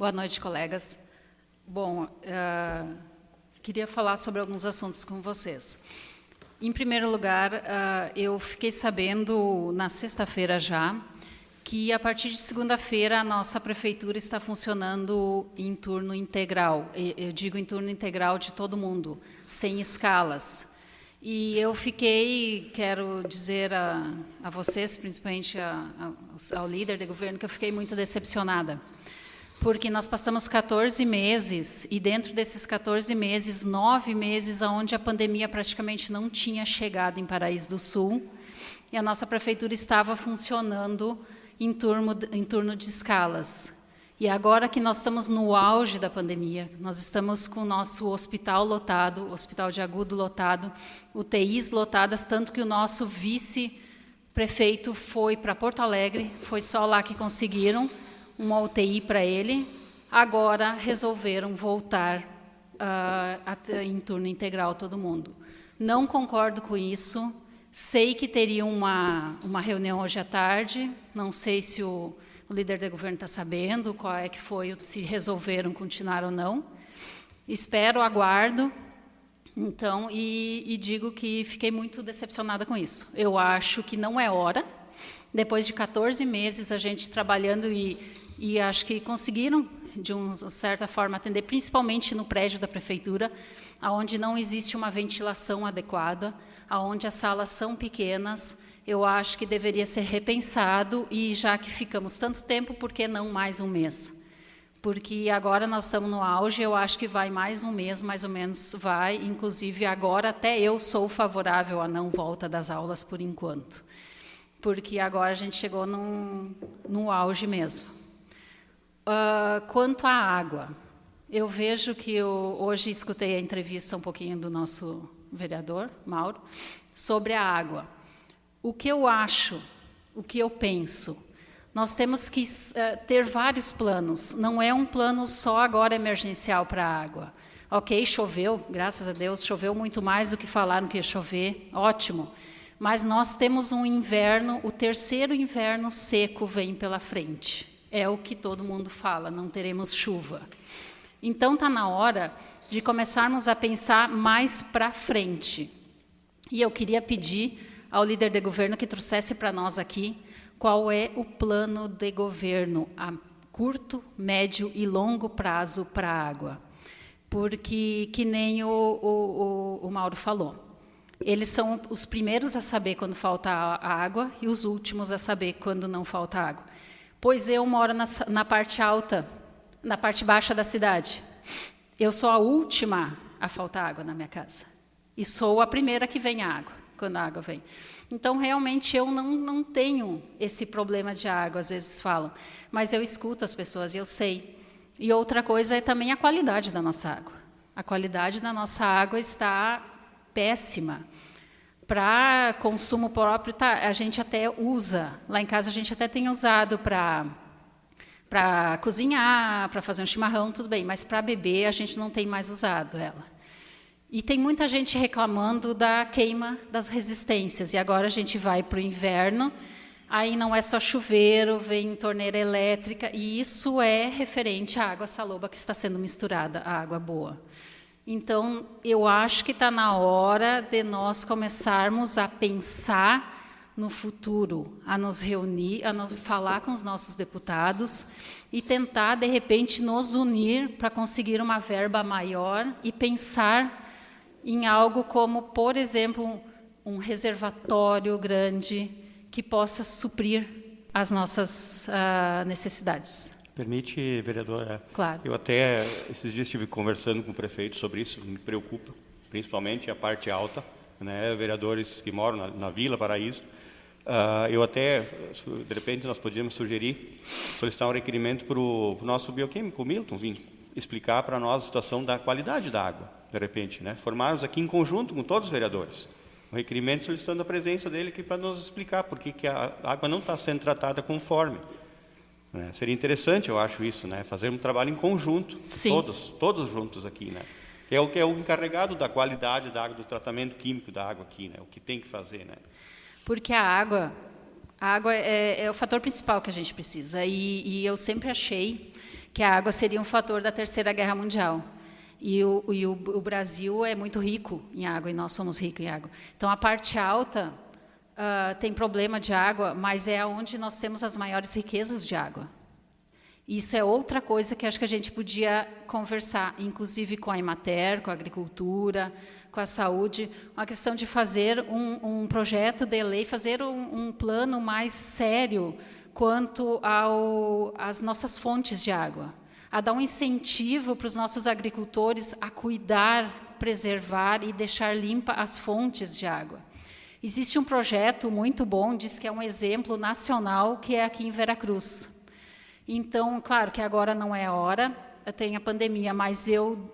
Boa noite, colegas. Bom, queria falar sobre alguns assuntos com vocês. Em primeiro lugar, eu fiquei sabendo, na sexta-feira já, que a partir de segunda-feira a nossa prefeitura está funcionando em turno integral. Eu digo em turno integral de todo mundo, sem escalas. E eu quero dizer a vocês, principalmente ao líder de governo, que eu fiquei muito decepcionada. Porque nós passamos 14 meses, e dentro desses 14 meses, 9 meses onde a pandemia praticamente não tinha chegado em Paraíso do Sul, e a nossa prefeitura estava funcionando em turno de escalas. E agora que nós estamos no auge da pandemia, nós estamos com o nosso hospital lotado, hospital de agudo lotado, UTIs lotadas, tanto que o nosso vice-prefeito foi para Porto Alegre, foi só lá que conseguiram uma UTI para ele. Agora resolveram voltar em turno integral todo mundo. Não concordo com isso. Sei que teria uma reunião hoje à tarde. Não sei se o líder do governo está sabendo qual é que foi, se resolveram continuar ou não. Espero, aguardo. Então, e digo que fiquei muito decepcionada com isso. Eu acho que não é hora. Depois de 14 meses a gente trabalhando e acho que conseguiram, de uma certa forma, atender, principalmente no prédio da prefeitura, onde não existe uma ventilação adequada, onde as salas são pequenas. Eu acho que deveria ser repensado, e já que ficamos tanto tempo, por que não mais um mês? Porque agora nós estamos no auge, eu acho que vai mais um mês, mais ou menos vai, inclusive agora até eu sou favorável à não volta das aulas por enquanto, porque agora a gente chegou no auge mesmo. Quanto à água, eu vejo que hoje escutei a entrevista um pouquinho do nosso vereador, Mauro, sobre a água. O que eu acho, o que eu penso, nós temos que ter vários planos, não é um plano só agora emergencial para a água. Ok, choveu, graças a Deus, choveu muito mais do que falaram que ia chover, ótimo. Mas nós temos um inverno, o terceiro inverno seco vem pela frente. É o que todo mundo fala, não teremos chuva. Então, está na hora de começarmos a pensar mais para frente. E eu queria pedir ao líder de governo que trouxesse para nós aqui qual é o plano de governo a curto, médio e longo prazo para a água. Porque, que nem o Mauro falou, eles são os primeiros a saber quando falta água e os últimos a saber quando não falta água. Pois eu moro na parte alta, na parte baixa da cidade. Eu sou a última a faltar água na minha casa. E sou a primeira que vem a água, quando a água vem. Então, realmente, eu não tenho esse problema de água, às vezes falam. Mas eu escuto as pessoas e eu sei. E outra coisa é também a qualidade da nossa água. A qualidade da nossa água está péssima. Para consumo próprio, a gente até usa. Lá em casa a gente até tem usado para cozinhar, para fazer um chimarrão, tudo bem. Mas para beber a gente não tem mais usado ela. E tem muita gente reclamando da queima das resistências. E agora a gente vai para o inverno, aí não é só chuveiro, vem torneira elétrica. E isso é referente à água saloba que está sendo misturada, à água boa. Então, eu acho que está na hora de nós começarmos a pensar no futuro, a nos reunir, a falar com os nossos deputados e tentar, de repente, nos unir para conseguir uma verba maior e pensar em algo como, por exemplo, um reservatório grande que possa suprir as nossas necessidades. Permite, vereadora? Claro. Eu até, esses dias, estive conversando com o prefeito sobre isso, me preocupa, principalmente a parte alta, né, vereadores que moram na Vila Paraíso. Eu até, de repente, nós podíamos sugerir, solicitar um requerimento para o nosso bioquímico, o Milton, vir explicar para nós a situação da qualidade da água, de repente, né, formarmos aqui em conjunto com todos os vereadores. Um requerimento solicitando a presença dele aqui para nos explicar por que a água não está sendo tratada conforme. Seria interessante, eu acho isso, né? Fazer um trabalho em conjunto, todos juntos aqui, né? Que é o encarregado da qualidade da água, do tratamento químico da água aqui, né? O que tem que fazer, né? Porque a água é o fator principal que a gente precisa. E eu sempre achei que a água seria um fator da Terceira Guerra Mundial. E o Brasil é muito rico em água, e nós somos ricos em água. Então, a parte alta tem problema de água, mas é onde nós temos as maiores riquezas de água. Isso é outra coisa que acho que a gente podia conversar, inclusive com a Emater, com a agricultura, com a saúde, uma questão de fazer um projeto de lei, fazer um plano mais sério quanto às nossas fontes de água, a dar um incentivo para os nossos agricultores a cuidar, preservar e deixar limpa as fontes de água. Existe um projeto muito bom, diz que é um exemplo nacional, que é aqui em Veracruz. Então, claro que agora não é a hora, tem a pandemia, mas eu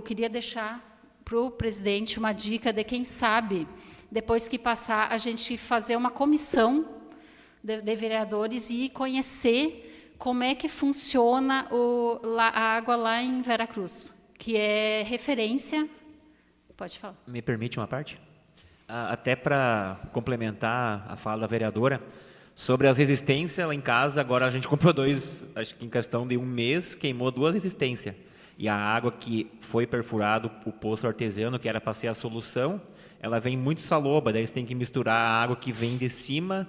queria deixar para o presidente uma dica de quem sabe, depois que passar, a gente fazer uma comissão de vereadores e conhecer como é que funciona a água lá em Veracruz, que é referência. Pode falar. Me permite uma parte? Até para complementar a fala da vereadora, sobre as resistências lá em casa, agora a gente comprou acho que em questão de um mês, queimou 2 resistências. E a água que foi perfurado, o poço artesiano, que era para ser a solução, ela vem muito saloba, daí você tem que misturar a água que vem de cima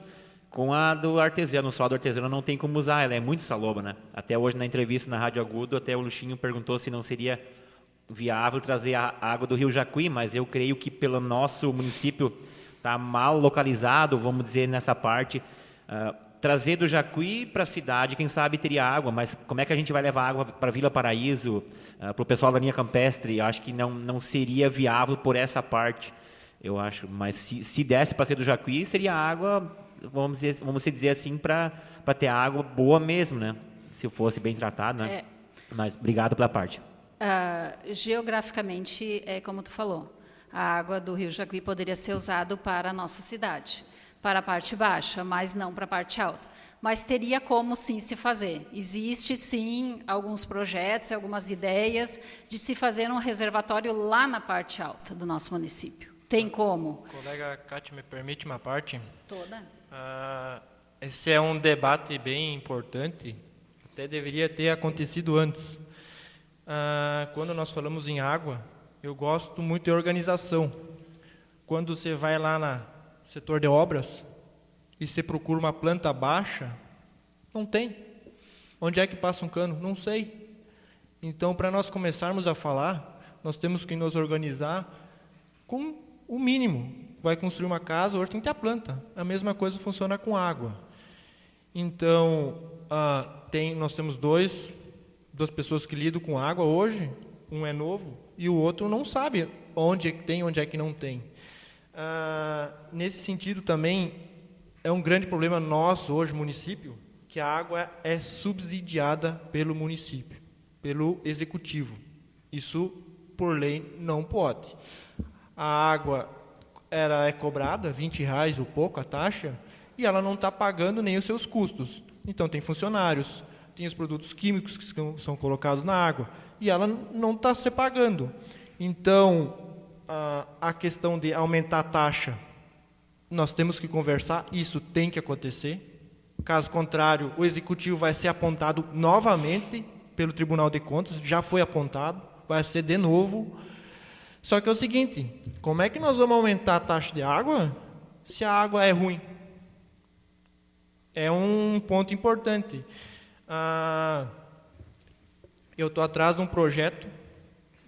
com a do artesiano. Só a do artesiano não tem como usar, ela é muito saloba, né? Até hoje, na entrevista na Rádio Agudo, até o Luxinho perguntou se não seria viável trazer a água do Rio Jacuí, mas eu creio que pelo nosso município está mal localizado, vamos dizer, nessa parte. Trazer do Jacuí para a cidade, quem sabe teria água, mas como é que a gente vai levar água para Vila Paraíso, para o pessoal da linha campestre? Acho que não seria viável por essa parte, eu acho. Mas se desse para ser do Jacuí, seria água, vamos dizer assim, para ter água boa mesmo, né? Se fosse bem tratado, né? Mas obrigado pela parte. Geograficamente, é como tu falou, a água do Rio Jacuí poderia ser usada para a nossa cidade, para a parte baixa, mas não para a parte alta. Mas teria como, sim, se fazer. Existe, sim, alguns projetos, algumas ideias de se fazer um reservatório lá na parte alta do nosso município. Tem como. Colega Cátia, me permite uma parte? Toda. Esse é um debate bem importante, até deveria ter acontecido antes. Quando nós falamos em água, eu gosto muito de organização. Quando você vai lá no setor de obras e você procura uma planta baixa, não tem. Onde é que passa um cano? Não sei. Então, para nós começarmos a falar, nós temos que nos organizar com o mínimo. Vai construir uma casa, hoje tem que ter a planta. A mesma coisa funciona com água. Então, nós temos duas pessoas que lidam com água hoje, um é novo e o outro não sabe onde é que tem, onde é que não tem. Nesse sentido também, é um grande problema nosso hoje, município, que a água é subsidiada pelo município, pelo executivo. Isso, por lei, não pode. A água é cobrada, R$20 ou pouco a taxa, e ela não está pagando nem os seus custos. Então, tem funcionários, tem os produtos químicos que são colocados na água, e ela não está se pagando. Então, a questão de aumentar a taxa, nós temos que conversar, isso tem que acontecer. Caso contrário, o executivo vai ser apontado novamente pelo Tribunal de Contas, já foi apontado, vai ser de novo. Só que é o seguinte, como é que nós vamos aumentar a taxa de água se a água é ruim? É um ponto importante. Eu estou atrás de um projeto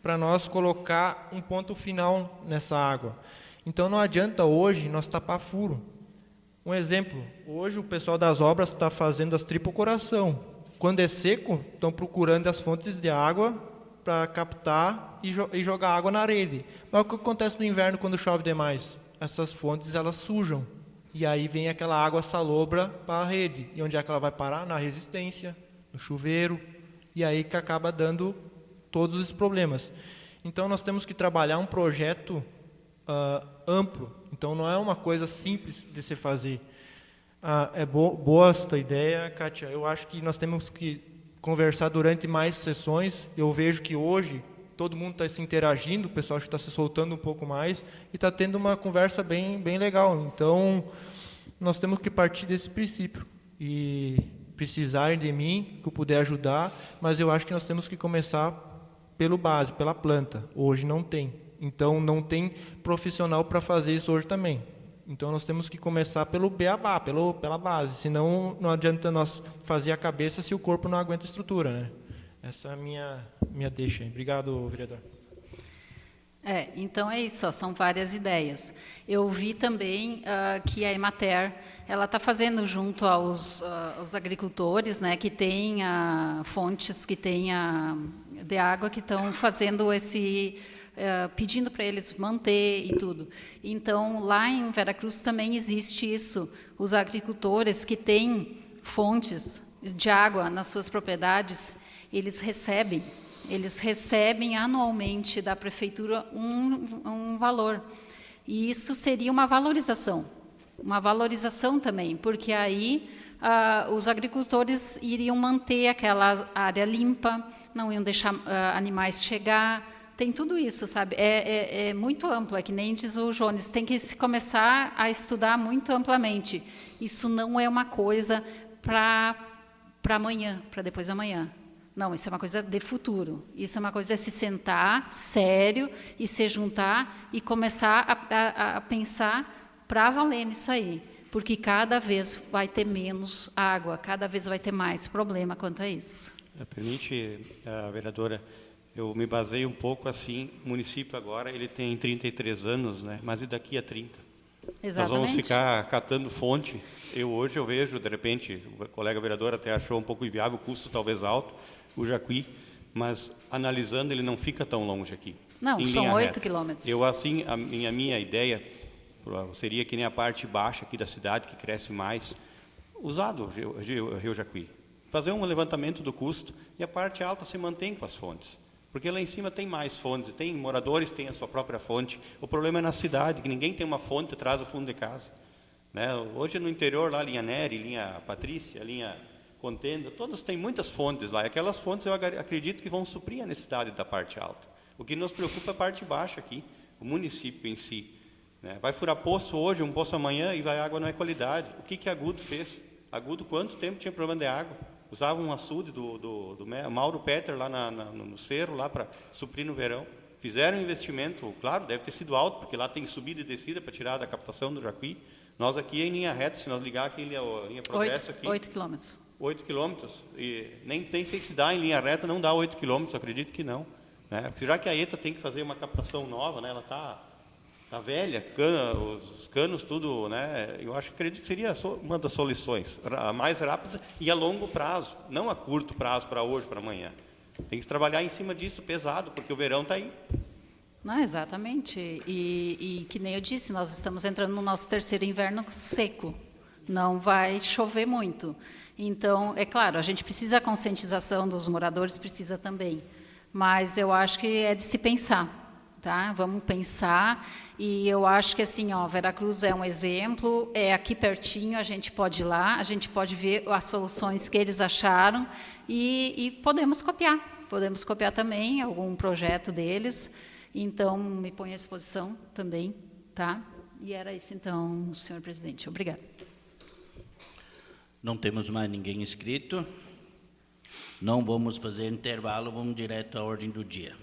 para nós colocar um ponto final nessa água. Então, não adianta hoje nós tapar furo. Um exemplo, hoje o pessoal das obras está fazendo as tripocoração. Quando é seco, estão procurando as fontes de água para captar e jogar água na rede. Mas o que acontece no inverno quando chove demais? Essas fontes elas sujam. E aí vem aquela água salobra para a rede. E onde é que ela vai parar? Na resistência, no chuveiro. E aí que acaba dando todos os problemas. Então, nós temos que trabalhar um projeto amplo. Então, não é uma coisa simples de se fazer. É boa essa ideia, Kátia. Eu acho que nós temos que conversar durante mais sessões. Eu vejo que hoje todo mundo está se interagindo, o pessoal está se soltando um pouco mais e está tendo uma conversa bem legal. Então, nós temos que partir desse princípio. E precisarem de mim, que eu puder ajudar, mas eu acho que nós temos que começar pelo base, pela planta. Hoje não tem. Então, não tem profissional para fazer isso hoje também. Então, nós temos que começar pelo beabá, pela base. Senão, não adianta nós fazer a cabeça se o corpo não aguenta a estrutura, né? Essa é a minha deixa. Obrigado, vereador. Então é isso, ó, são várias ideias. Eu vi também que a Emater ela está fazendo junto aos agricultores, né, que têm fontes que têm de água, que estão fazendo pedindo para eles manter e tudo. Então, lá em Veracruz também existe isso. Os agricultores que têm fontes de água nas suas propriedades, eles recebem anualmente da prefeitura um valor. E isso seria uma valorização também, porque aí os agricultores iriam manter aquela área limpa, não iam deixar animais chegar. Tem tudo isso, sabe? É muito amplo, é que nem diz o Jones, tem que se começar a estudar muito amplamente. Isso não é uma coisa para amanhã, para depois da manhã. Não, isso é uma coisa de futuro. Isso é uma coisa de se sentar sério e se juntar e começar a pensar para valer nisso aí. Porque cada vez vai ter menos água, cada vez vai ter mais problema quanto a isso. Permite, vereadora, eu me baseio um pouco assim, o município agora ele tem 33 anos, né? Mas e daqui a 30? Exatamente. Nós vamos ficar catando fonte. Hoje eu vejo, de repente, o colega vereador até achou um pouco inviável, o custo talvez alto, o Jacuí, mas analisando ele não fica tão longe aqui. Não, são 8 quilômetros. A minha ideia seria que nem a parte baixa aqui da cidade, que cresce mais, usado o Rio Jacuí. Fazer um levantamento do custo e a parte alta se mantém com as fontes. Porque lá em cima tem mais fontes, tem moradores, tem a sua própria fonte. O problema é na cidade, que ninguém tem uma fonte atrás do fundo de casa. Né? Hoje no interior, lá, linha Nery, linha Patrícia, linha Contenda, todas têm muitas fontes lá. E aquelas fontes eu acredito que vão suprir a necessidade da parte alta. O que nos preocupa é a parte baixa aqui, o município em si. Né? Vai furar poço hoje, um poço amanhã e a água não é qualidade. O que Agudo fez? Agudo, quanto tempo tinha problema de água? Usava um açude do Mauro Peter lá no Cerro, lá para suprir no verão. Fizeram um investimento, claro, deve ter sido alto, porque lá tem subida e descida para tirar da captação do Jacuí. Nós aqui em linha reta, se nós ligar aqui em linha progresso... 8 quilômetros. 8 quilômetros, e nem sei se dá em linha reta, não dá 8 quilômetros, acredito que não. Né? Porque já que a ETA tem que fazer uma captação nova, né? Ela tá velha, os canos, tudo, né? Eu acredito que seria uma das soluções, a mais rápida e a longo prazo, não a curto prazo, para hoje, para amanhã. Tem que trabalhar em cima disso, pesado, porque o verão está aí. Não, exatamente. E que nem eu disse, nós estamos entrando no nosso terceiro inverno seco. Não vai chover muito. Então, é claro, a gente precisa da conscientização dos moradores, precisa também. Mas eu acho que é de se pensar, tá? Vamos pensar. E eu acho que, assim, Veracruz é um exemplo, é aqui pertinho, a gente pode ir lá, a gente pode ver as soluções que eles acharam e podemos copiar. Podemos copiar também algum projeto deles. Então, me ponho à disposição também, tá? E era isso, então, senhor presidente. Obrigada. Não temos mais ninguém inscrito. Não vamos fazer intervalo, vamos direto à ordem do dia.